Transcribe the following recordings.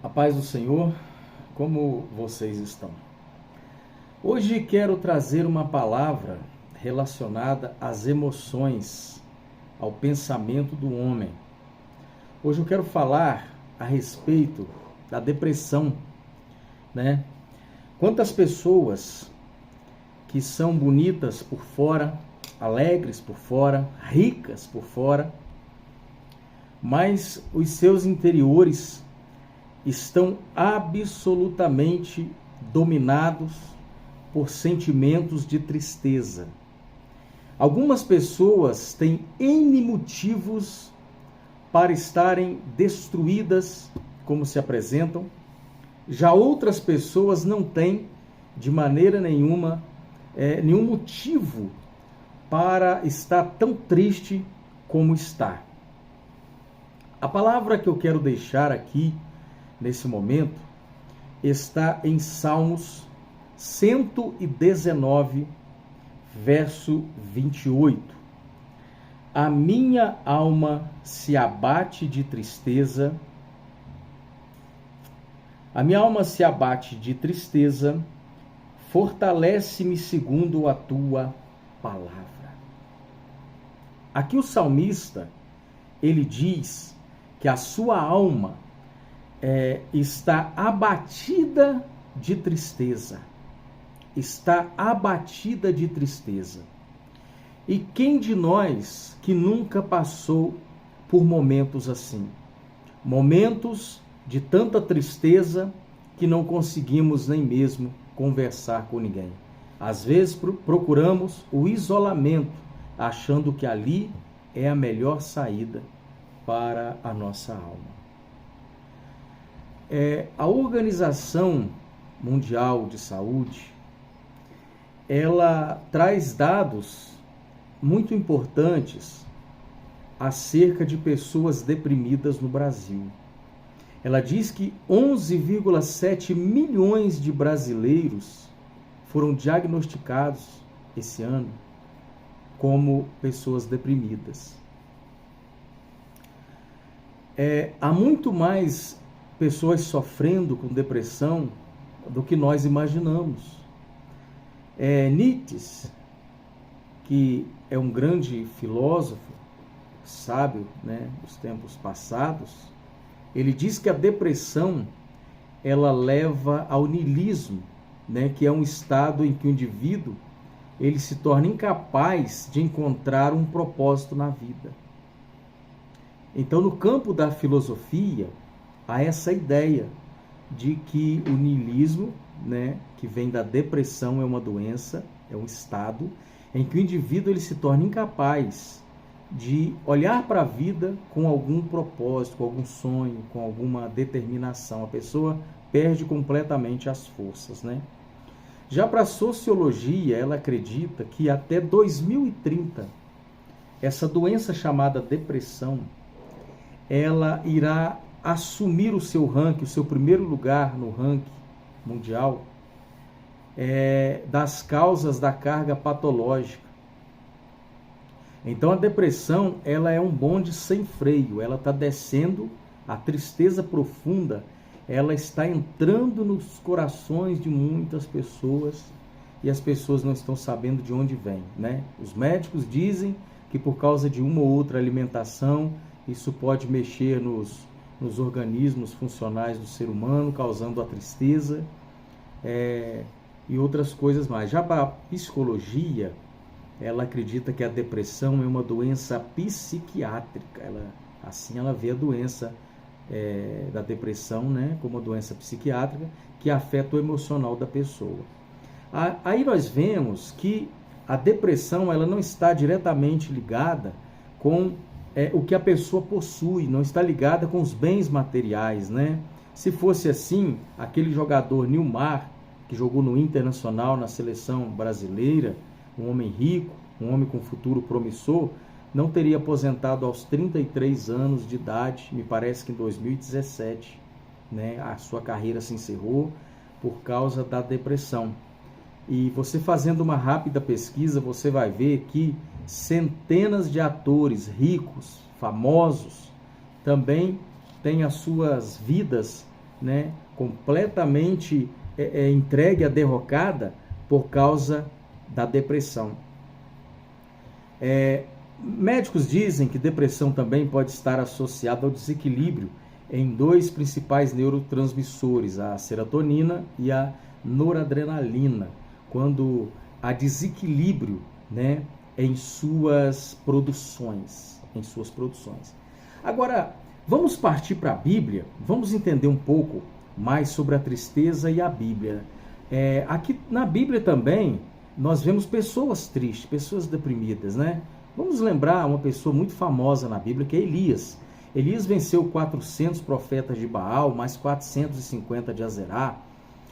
A paz do Senhor, como vocês estão? Hoje quero trazer uma palavra relacionada às emoções, ao pensamento do homem. Hoje eu quero falar a respeito da depressão, né? Quantas pessoas que são bonitas por fora, alegres por fora, ricas por fora, mas os seus interiores estão absolutamente dominados por sentimentos de tristeza. Algumas pessoas têm N motivos para estarem destruídas, como se apresentam. Já outras pessoas não têm, de maneira nenhuma, nenhum motivo para estar tão triste como está. A palavra que eu quero deixar aqui, nesse momento, está em Salmos 119, verso 28. A minha alma se abate de tristeza, fortalece-me segundo a tua palavra. Aqui o salmista, ele diz que a sua alma está abatida de tristeza. Está abatida de tristeza. E quem de nós que nunca passou por momentos assim? Momentos de tanta tristeza que não conseguimos nem mesmo conversar com ninguém. Às vezes procuramos o isolamento, achando que ali é a melhor saída para a nossa alma. A Organização Mundial de Saúde, ela traz dados muito importantes acerca de pessoas deprimidas no Brasil. Ela diz que 11,7 milhões de brasileiros foram diagnosticados esse ano como pessoas deprimidas. Há muito mais pessoas sofrendo com depressão do que nós imaginamos. Nietzsche, que é um grande filósofo, sábio, né, dos tempos passados, ele diz que a depressão ela leva ao niilismo, né, que é um estado em que o indivíduo ele se torna incapaz de encontrar um propósito na vida. Então, no campo da filosofia, há essa ideia de que o niilismo, né, que vem da depressão, é uma doença, é um estado em que o indivíduo ele se torna incapaz de olhar para a vida com algum propósito, com algum sonho, com alguma determinação. A pessoa perde completamente as forças, né? Já para a sociologia, ela acredita que até 2030, essa doença chamada depressão, ela irá assumir o seu ranking, o seu primeiro lugar no ranking mundial das causas da carga patológica. Então a depressão ela é um bonde sem freio, ela está descendo, a tristeza profunda, ela está entrando nos corações de muitas pessoas e as pessoas não estão sabendo de onde vem, né? Os médicos dizem que por causa de uma ou outra alimentação, isso pode mexer nos organismos funcionais do ser humano, causando a tristeza e outras coisas mais. Já para a psicologia, ela acredita que a depressão é uma doença psiquiátrica. Ela vê a doença da depressão, né, como uma doença psiquiátrica que afeta o emocional da pessoa. Aí nós vemos que a depressão ela não está diretamente ligada com o que a pessoa possui, não está ligada com os bens materiais, né? Se fosse assim, aquele jogador Nilmar, que jogou no Internacional, na seleção brasileira, um homem rico, um homem com futuro promissor, não teria aposentado aos 33 anos de idade, me parece que em 2017, né? A sua carreira se encerrou por causa da depressão. E você fazendo uma rápida pesquisa, você vai ver que centenas de atores ricos, famosos, também têm as suas vidas né, completamente entregue à derrocada por causa da depressão. Médicos dizem que depressão também pode estar associada ao desequilíbrio em dois principais neurotransmissores, a serotonina e a noradrenalina, quando há desequilíbrio, né, em suas produções. Agora, vamos partir para a Bíblia, vamos entender um pouco mais sobre a tristeza e a Bíblia. Aqui na Bíblia também nós vemos pessoas tristes, pessoas deprimidas, né? Vamos lembrar uma pessoa muito famosa na Bíblia, que é Elias. Elias venceu 400 profetas de Baal, mais 450 de Azerá.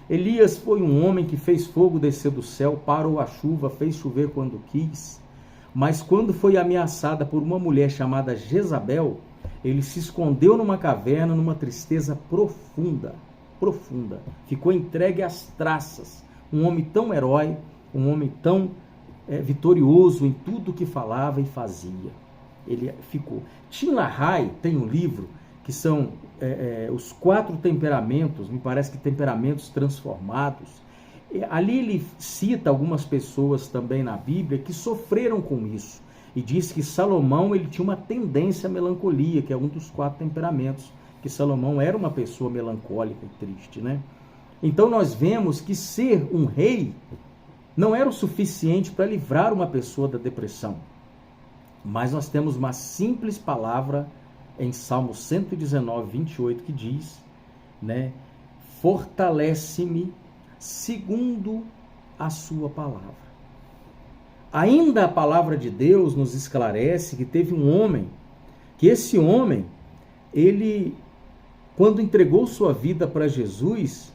Elias foi um homem que fez fogo descer do céu, parou a chuva, fez chover quando quis. Mas quando foi ameaçada por uma mulher chamada Jezabel, ele se escondeu numa caverna, numa tristeza profunda. Ficou entregue às traças. Um homem tão herói, um homem tão vitorioso em tudo que falava e fazia. Ele ficou. Tim LaHaye tem um livro que são os 4 temperamentos, me parece que temperamentos transformados. Ali ele cita algumas pessoas também na Bíblia que sofreram com isso. E diz que Salomão ele tinha uma tendência à melancolia, que é um dos 4 temperamentos, que Salomão era uma pessoa melancólica e triste, né? Então nós vemos que ser um rei não era o suficiente para livrar uma pessoa da depressão. Mas nós temos uma simples palavra em Salmo 119, 28, que diz, né? Fortalece-me segundo a sua palavra. Ainda a palavra de Deus nos esclarece que teve um homem, que esse homem, ele, quando entregou sua vida para Jesus,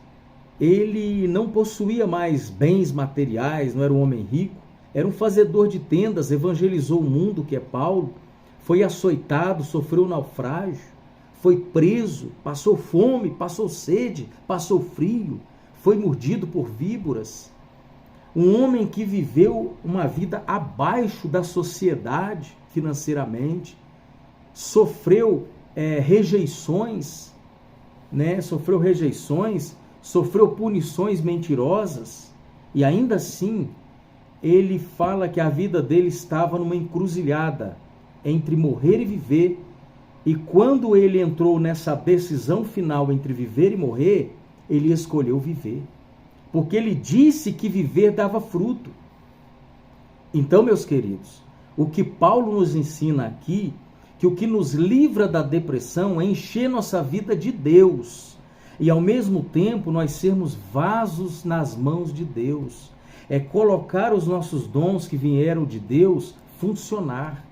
ele não possuía mais bens materiais, não era um homem rico, era um fazedor de tendas, evangelizou o mundo, que é Paulo, foi açoitado, sofreu naufrágio, foi preso, passou fome, passou sede, passou frio, foi mordido por víboras. Um homem que viveu uma vida abaixo da sociedade financeiramente, sofreu rejeições, né? Sofreu punições mentirosas, e ainda assim ele fala que a vida dele estava numa encruzilhada entre morrer e viver, e quando ele entrou nessa decisão final entre viver e morrer, ele escolheu viver, porque ele disse que viver dava fruto. Então, meus queridos, o que Paulo nos ensina aqui, que o que nos livra da depressão é encher nossa vida de Deus, e ao mesmo tempo nós sermos vasos nas mãos de Deus, é colocar os nossos dons que vieram de Deus funcionar.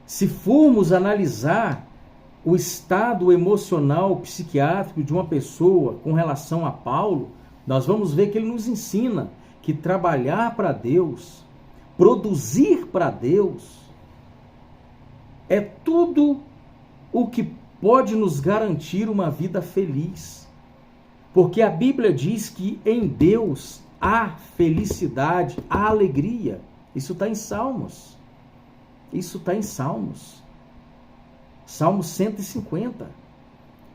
Se formos analisar o estado emocional, psiquiátrico de uma pessoa com relação a Paulo, nós vamos ver que ele nos ensina que trabalhar para Deus, produzir para Deus, é tudo o que pode nos garantir uma vida feliz. Porque a Bíblia diz que em Deus há felicidade, há alegria. Isso está em Salmos. Salmo 150.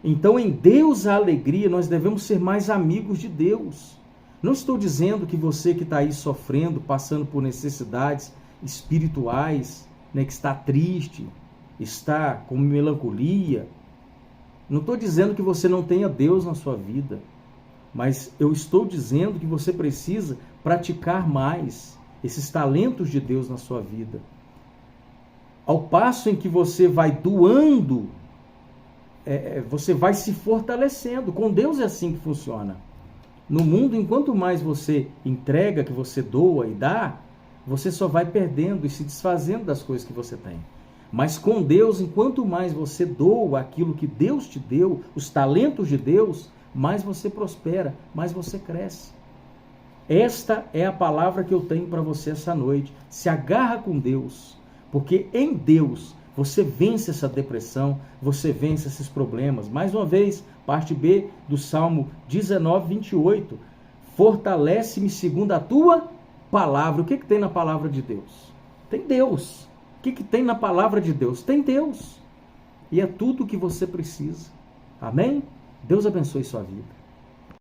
Então, em Deus há alegria, nós devemos ser mais amigos de Deus. Não estou dizendo que você que está aí sofrendo, passando por necessidades espirituais, né, que está triste, está com melancolia, não estou dizendo que você não tenha Deus na sua vida, mas eu estou dizendo que você precisa praticar mais esses talentos de Deus na sua vida. Ao passo em que você vai doando, você vai se fortalecendo. Com Deus é assim que funciona. No mundo, enquanto mais você entrega, que você doa e dá, você só vai perdendo e se desfazendo das coisas que você tem. Mas com Deus, enquanto mais você doa aquilo que Deus te deu, os talentos de Deus, mais você prospera, mais você cresce. Esta é a palavra que eu tenho para você essa noite. Se agarra com Deus, porque em Deus você vence essa depressão, você vence esses problemas. Mais uma vez, parte B do Salmo 19, 28. Fortalece-me segundo a tua palavra. O que tem na palavra de Deus? Tem Deus. O que tem na palavra de Deus? Tem Deus. E é tudo o que você precisa. Amém? Deus abençoe sua vida.